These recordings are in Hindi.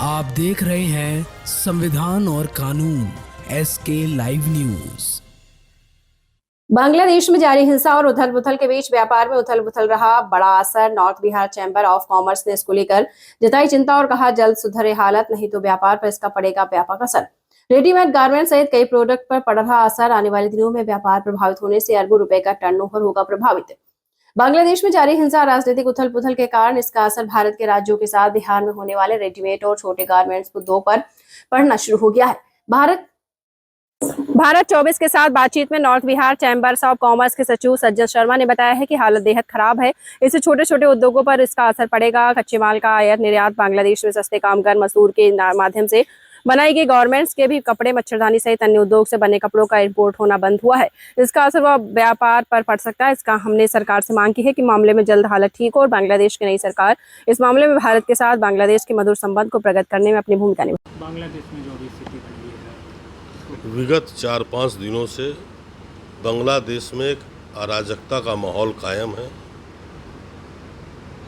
आप देख रहे हैं संविधान और कानून SK लाइव न्यूज। बांग्लादेश में जारी हिंसा और उथल पुथल के बीच व्यापार में उथल पुथल रहा बड़ा असर। North Bihar chamber of commerce ने इसको लेकर जताई चिंता और कहा जल्द सुधरे हालत, नहीं तो व्यापार पर इसका पड़ेगा व्यापक असर। रेडीमेड गारमेंट सहित कई प्रोडक्ट पर पड़ रहा असर। आने वाले दिनों में व्यापार प्रभावित होने से अरबों रुपए का टर्नओवर होगा प्रभावित। बांग्लादेश में जारी हिंसा, राजनीतिक उथल पुथल के कारण इसका असर भारत के राज्यों के साथ बिहार में होने वाले रेडीमेड और छोटे गारमेंट्स मुद्दों पर पड़ना शुरू हो गया है। भारत 24 के साथ बातचीत में north Bihar chambers of commerce के सचिव सज्जन शर्मा ने बताया है कि हालत बेहद खराब है। इससे छोटे छोटे उद्योगों पर इसका असर पड़ेगा। कच्चे माल का आयात निर्यात, बांग्लादेश में सस्ते कामगार मजदूर के माध्यम से बनाई गई गारमेंट्स के भी कपड़े, मच्छरदानी सहित अन्य उद्योग से बने कपड़ों का इंपोर्ट होना बंद हुआ है। इसका असर वह व्यापार पर पड़ सकता है। इसका हमने सरकार से मांग की है कि मामले में जल्द हालत ठीक हो और बांग्लादेश की नई सरकार इस मामले में भारत के साथ बांग्लादेश के मधुर संबंध को प्रगट करने में अपनी भूमिका निभाए। बांग्लादेश में जो भी स्थिति बनी है, विगत 4-5 दिनों से बांग्लादेश में एक अराजकता का माहौल कायम है।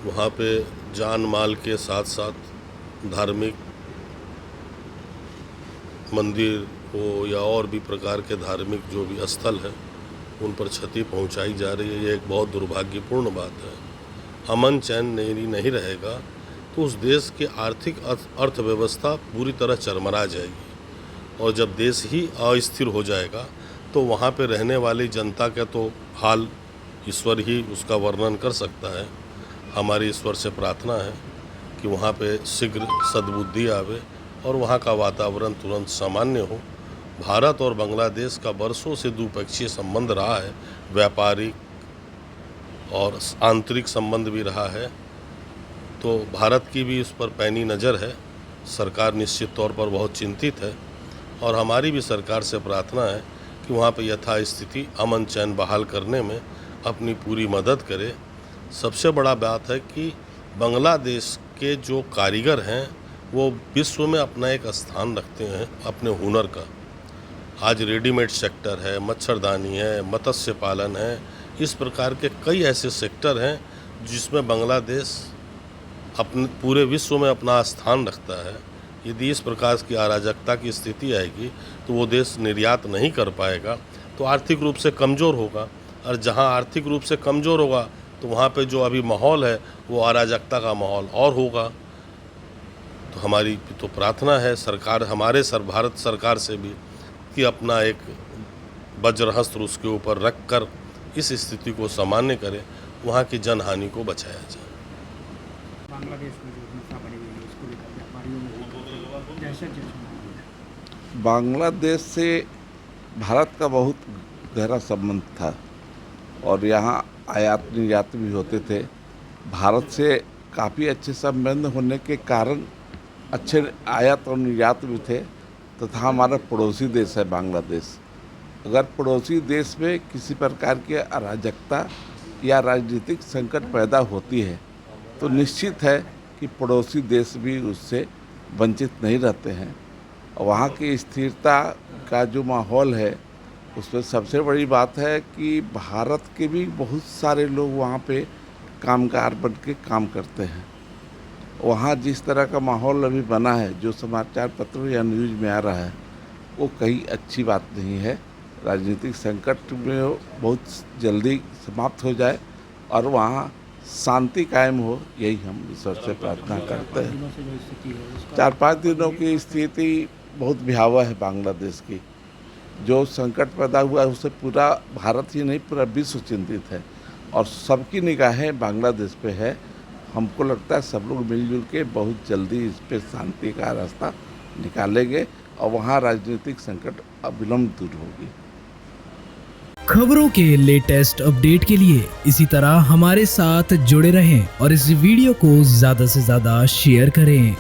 वहाँ पे जान माल के साथ साथ धार्मिक मंदिर हो या और भी प्रकार के धार्मिक जो भी स्थल है उन पर क्षति पहुंचाई जा रही है। ये एक बहुत दुर्भाग्यपूर्ण बात है। अमन चैन नहीं रहेगा तो उस देश की आर्थिक अर्थव्यवस्था पूरी तरह चरमरा जाएगी और जब देश ही अस्थिर हो जाएगा तो वहाँ पे रहने वाली जनता का तो हाल ईश्वर ही उसका वर्णन कर सकता है। हमारी ईश्वर से प्रार्थना है कि वहाँ पे शीघ्र सद्बुद्धि आवे और वहाँ का वातावरण तुरंत सामान्य हो। भारत और बांग्लादेश का वर्षों से द्विपक्षीय संबंध रहा है, व्यापारिक और आंतरिक संबंध भी रहा है, तो भारत की भी उस पर पैनी नज़र है। सरकार निश्चित तौर पर बहुत चिंतित है और हमारी भी सरकार से प्रार्थना है कि वहाँ पर यथास्थिति अमन चैन बहाल करने में अपनी पूरी मदद करे। सबसे बड़ा बात है कि बांग्लादेश के जो कारीगर हैं वो विश्व में अपना एक स्थान रखते हैं अपने हुनर का। आज रेडीमेड सेक्टर है, मच्छरदानी है, मत्स्य पालन है, इस प्रकार के कई ऐसे सेक्टर हैं जिसमें बांग्लादेश अपने पूरे विश्व में अपना स्थान रखता है। यदि इस प्रकार की अराजकता की स्थिति आएगी तो वो देश निर्यात नहीं कर पाएगा, तो आर्थिक रूप से कमज़ोर होगा और जहाँ आर्थिक रूप से कमज़ोर होगा तो वहाँ पे जो अभी माहौल है वो अराजकता का माहौल और होगा। तो हमारी तो प्रार्थना है सरकार, भारत सरकार से भी कि अपना एक वज्रहस्त्र उसके ऊपर रख कर इस स्थिति को सामान्य करे, वहाँ की जनहानि को बचाया जाए। बांग्लादेश में जो हिंसा बढ़ी हुई है उसको लेकर व्यापारियों में दहशत जैसा बांग्लादेश से भारत का बहुत गहरा संबंध था और यहाँ आयात निर्यात भी होते थे। भारत से काफ़ी अच्छे संबंध होने के कारण अच्छे आयात और निर्यात भी थे तथा हमारा पड़ोसी देश है बांग्लादेश। अगर पड़ोसी देश में किसी प्रकार की अराजकता या राजनीतिक संकट पैदा होती है तो निश्चित है कि पड़ोसी देश भी उससे वंचित नहीं रहते हैं। वहाँ की स्थिरता का जो माहौल है उसमें सबसे बड़ी बात है कि भारत के भी बहुत सारे लोग वहाँ पे कामगार बन के काम करते हैं। वहाँ जिस तरह का माहौल अभी बना है, जो समाचार पत्रों या न्यूज़ में आ रहा है, वो कहीं अच्छी बात नहीं है। राजनीतिक संकट में बहुत जल्दी समाप्त हो जाए और वहाँ शांति कायम हो, यही हम ईश्वर से प्रार्थना करते हैं। 4-5 दिनों की स्थिति बहुत भयावह है बांग्लादेश की। जो संकट पैदा हुआ है उससे पूरा भारत ही नहीं पूरा विश्व चिंतित है और सबकी निगाहें बांग्लादेश पे है। हमको लगता है सब लोग मिलजुल के बहुत जल्दी इस पे शांति का रास्ता निकालेंगे और वहाँ राजनीतिक संकट अविलंब दूर होगी। खबरों के लेटेस्ट अपडेट के लिए इसी तरह हमारे साथ जुड़े रहें और इस वीडियो को ज़्यादा से ज़्यादा शेयर करें।